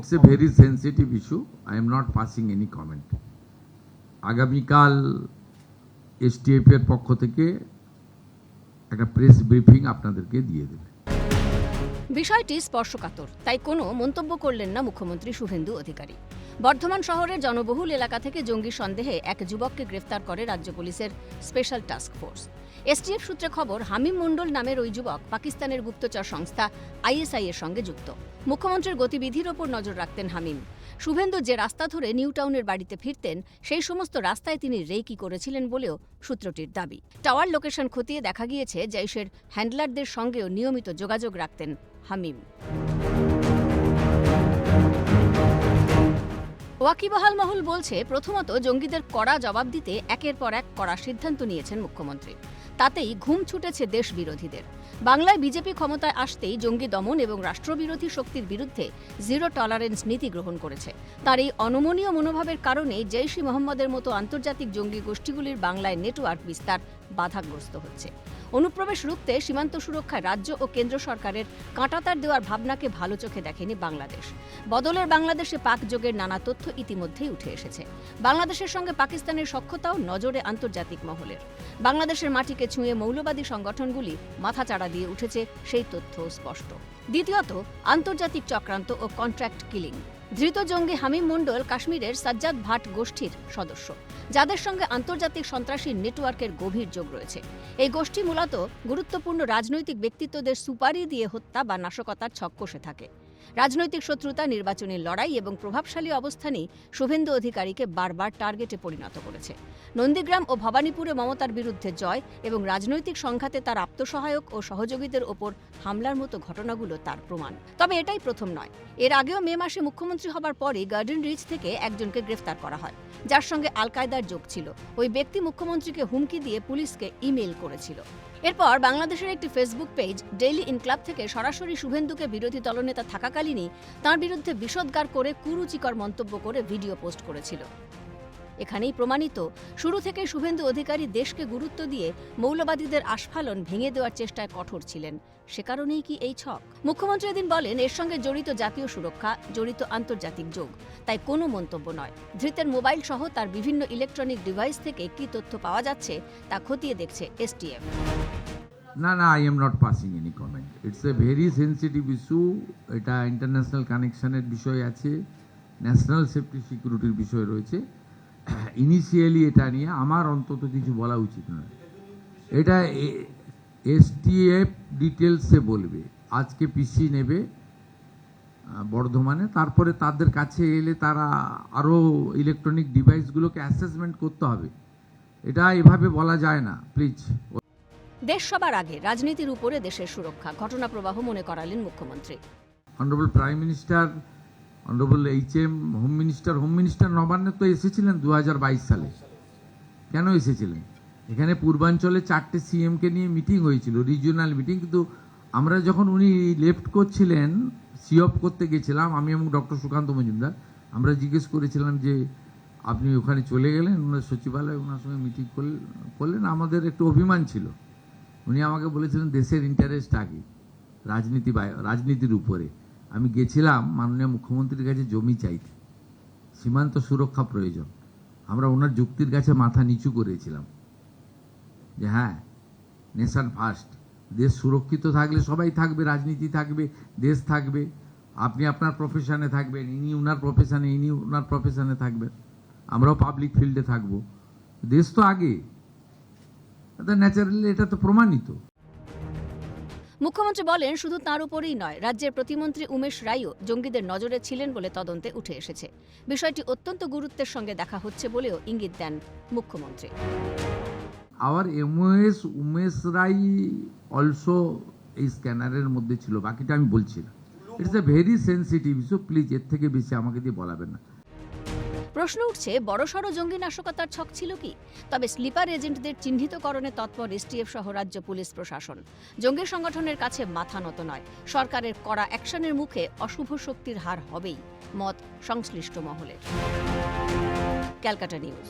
It's a very sensitive issue. I am not passing any comment. আগামীকাল STF এর পক্ষ থেকে একটা প্রেস ব্রিফিং আপনাদেরকে দিয়ে দেবে। বিষয়টি স্পর্শকাতর, তাই কোনো মন্তব্য করলেন না মুখ্যমন্ত্রী শুভেন্দু অধিকারী। বর্ধমান শহরের জনবহুল এলাকা থেকে জঙ্গি সন্দেহে এক যুবককে গ্রেফতার করে রাজ্য পুলিশের স্পেশাল টাস্ক ফোর্স। এসটিএফ সূত্রে খবর, হামিম মণ্ডল নামের ওই যুবক পাকিস্তানের গুপ্তচর সংস্থা আইএসআই এর সঙ্গে যুক্ত। মুখ্যমন্ত্রীর গতিবিধির ওপর নজর রাখতেন হামিম। শুভেন্দু যে রাস্তা ধরে নিউ টাউনের বাড়িতে ফিরতেন, সেই সমস্ত রাস্তায় তিনি রেকি করেছিলেন বলেও সূত্রটির দাবি। টাওয়ার লোকেশন খতিয়ে দেখা গিয়েছে জৈশের হ্যান্ডলারদের সঙ্গেও নিয়মিত যোগাযোগ রাখতেন হামিম। ওয়াকিবহাল মহল বলছে, প্রথমত জঙ্গিদের কড়া জবাব দিতে একের পর এক কড়া সিদ্ধান্ত নিয়েছেন মুখ্যমন্ত্রী। তাতেই ঘুম ছুটেছে দেশ বিরোধীদের। বাংলায় বিজেপি ক্ষমতায় আসতেই জঙ্গি দমন এবং রাষ্ট্রবিরোধী শক্তির বিরুদ্ধে জিরো টলারেন্স নীতি গ্রহণ করেছে। তার এই অনমনীয় মনোভাবের কারণে জৈশ-ই মোহাম্মদের মতো আন্তর্জাতিক জঙ্গি গোষ্ঠীগুলির বাংলায় নেটওয়ার্ক বিস্তার বাধাগ্রস্ত হচ্ছে। অনুপ্রবেশ রুখতে সীমান্ত সুরক্ষায় রাজ্য ও কেন্দ্র সরকারের কাঁটাতার দেওয়ার ভাবনাকে ভালো চোখে দেখেনি বাংলাদেশ। বদলের বাংলাদেশে পাক যোগের নানা তথ্য ইতিমধ্যেই উঠে এসেছে। বাংলাদেশের সঙ্গে পাকিস্তানের সখ্যতাও নজরে আন্তর্জাতিক মহলের। বাংলাদেশের মাটিকে ছুঁয়ে মৌলবাদী সংগঠনগুলি মাথাচাড়া দিয়ে উঠেছে, সেই তথ্য স্পষ্ট। দ্বিতীয়ত, আন্তর্জাতিক চক্রান্ত ও কন্ট্রাক্ট কিলিং। ধৃত জঙ্গি হামিম মণ্ডল কাশ্মীরের সাজ্জাদ ভাট গোষ্ঠীর সদস্য, যাদের সঙ্গে আন্তর্জাতিক সন্ত্রাসী নেটওয়ার্কের গভীর যোগ রয়েছে। এই গোষ্ঠী মূলত গুরুত্বপূর্ণ রাজনৈতিক ব্যক্তিত্বদের সুপারি দিয়ে হত্যা বা নাশকতার ছক কষে থাকে। রাজনৈতিক শত্রুতা, নির্বাচনী লড়াই এবং প্রভাবশালী অবস্থানই শুভেন্দু অধিকারীকে বারবার টার্গেটে পরিণত করেছে। নন্দীগ্রাম ও ভবানীপুরে মমতার বিরুদ্ধে জয় এবং রাজনৈতিক সংঘাতে তার আত্মসহায়ক ও সহযোগীদের ওপর হামলার মতো ঘটনাগুলো তার প্রমাণ। তবে এটাই প্রথম নয়। এর আগেও মে মাসে মুখ্যমন্ত্রী হবার পরই গার্ডেন রিচ থেকে একজনকে গ্রেফতার করা হয়, যার সঙ্গে আল কায়দার যোগ ছিল। ওই ব্যক্তি মুখ্যমন্ত্রীকে হুমকি দিয়ে পুলিশকে ইমেইল করেছিল। এরপর বাংলাদেশের একটি ফেসবুক পেজ ডেইলি ইনক্লাব থেকে সরাসরি শুভেন্দুকে বিরোধী দলনেতা থাকাকালীনই তাঁর বিরুদ্ধে বিষোদ্গার করে কুরুচিকর মন্তব্য করে ভিডিও পোস্ট করেছিল। এখানেই প্রমাণিত, শুরু থেকে শুভেন্দু অধিকারী দেশকে গুরুত্ব দিয়ে মৌলবাদীদের আস্ফালন ভেঙে দেওয়ার চেষ্টায় কঠোর ছিলেন। সে কারণেই কি এই ছক? মুখ্যমন্ত্রী এদিন বলেন, এর সঙ্গে জড়িত জাতীয় সুরক্ষা, জড়িত আন্তর্জাতিক যোগ, তাই কোনো মন্তব্য নয়। ধৃতের মোবাইল সহ তার বিভিন্ন ইলেকট্রনিক ডিভাইস থেকে কি তথ্য পাওয়া যাচ্ছে তা খতিয়ে দেখছে এসটিএফ। না, I am not passing any comment. It's a very sensitive issue. এটা ইন্টারন্যাশনাল কানেকশনের বিষয় আছে, ন্যাশনাল সেফটি সিকিউরিটির বিষয় রয়েছে। ইনিশিয়ালি এটা নিয়ে আমার অন্তত কিছু বলা উচিত নয়। এটা এসটিএফ ডিটেলসে বলবে। আজকে পিসি নেবে বর্ধমানে, তারপরে তাদের কাছে এলে তারা আরও ইলেকট্রনিক ডিভাইসগুলোকে অ্যাসেসমেন্ট করতে হবে। এটা এভাবে বলা যায় না, প্লিজ। দেশ সবার আগে, রাজনীতির উপরে দেশের সুরক্ষা, ঘটনা প্রবাহ মনে করালেন মুখ্যমন্ত্রী। Honourable prime minister, honourable HM, home minister নবান্নে তো এসেছিলেন 2022 সালে। কেন এসেছিলেন? এখানে পূর্বাঞ্চলে 4টে সিএমকে নিয়ে মিটিং হয়েছিল, রিজিওনাল মিটিং। কিন্তু আমরা যখন উনি লেফট করছিলেন, সিঅপ করতে গেছিলাম আমি এবং ডক্টর সুকান্ত মজুমদার, আমরা জিজ্ঞেস করেছিলাম যে আপনি ওখানে চলে গেলেন, ওনার সচিবালয়, ওনার সঙ্গে মিটিং করলেন। আমাদের একটু অভিমান ছিল। উনি আমাকে বলেছিলেন দেশের ইন্টারেস্ট আগে, রাজনীতির উপরে। আমি গেছিলাম মাননীয় মুখ্যমন্ত্রীর কাছে জমি চাইতে, সীমান্ত সুরক্ষা প্রয়োজন। আমরা ওনার যুক্তির কাছে মাথা নিচু করেছিলাম যে হ্যাঁ, নেশন ফার্স্ট, দেশ সুরক্ষিত থাকলে সবাই থাকবে, রাজনীতি থাকবে, দেশ থাকবে। আপনি আপনার প্রফেশনে থাকবেন, ইনি ওনার প্রফেশনে, ইনি ওনার প্রফেশনে থাকবেন, আমরাও পাবলিক ফিল্ডে থাকবো। দেশ তো আগে, ন্যাচারালি এটা তো প্রমাণিত। মুখ্যমন্ত্রী বলেন, শুধু তাঁর উপরেই নয়, রাজ্যের প্রতিমন্ত্রী উমেশ রায়ও জঙ্গিদের নজরে ছিলেন বলে তদন্তে উঠে এসেছে। বিষয়টি অত্যন্ত গুরুত্বের সঙ্গে দেখা হচ্ছে বলেও ইঙ্গিত দেন মুখ্যমন্ত্রী। আওয়ার এমওএস উমেশ রায় অলসো এই স্ক্যানারের মধ্যে ছিল, বাকিটা আমি বলছি না। It's a very sensitive issue, please এর থেকে বেশি আমাকে দিয়ে বলাবেন না। প্রশ্ন উঠছে, বড়সড় জঙ্গি নাশকতার ছক ছিল কি? তবে স্লিপার এজেন্টদের চিহ্নিতকরণে তৎপর এসটিএফ সহ রাজ্য পুলিশ প্রশাসন। জঙ্গি সংগঠনের কাছে মাথা নত নয়। সরকারের কড়া অ্যাকশনের মুখে অশুভ শক্তির হার হবেই, মত সংশ্লিষ্ট মহলের। ক্যালকাটা নিউজ।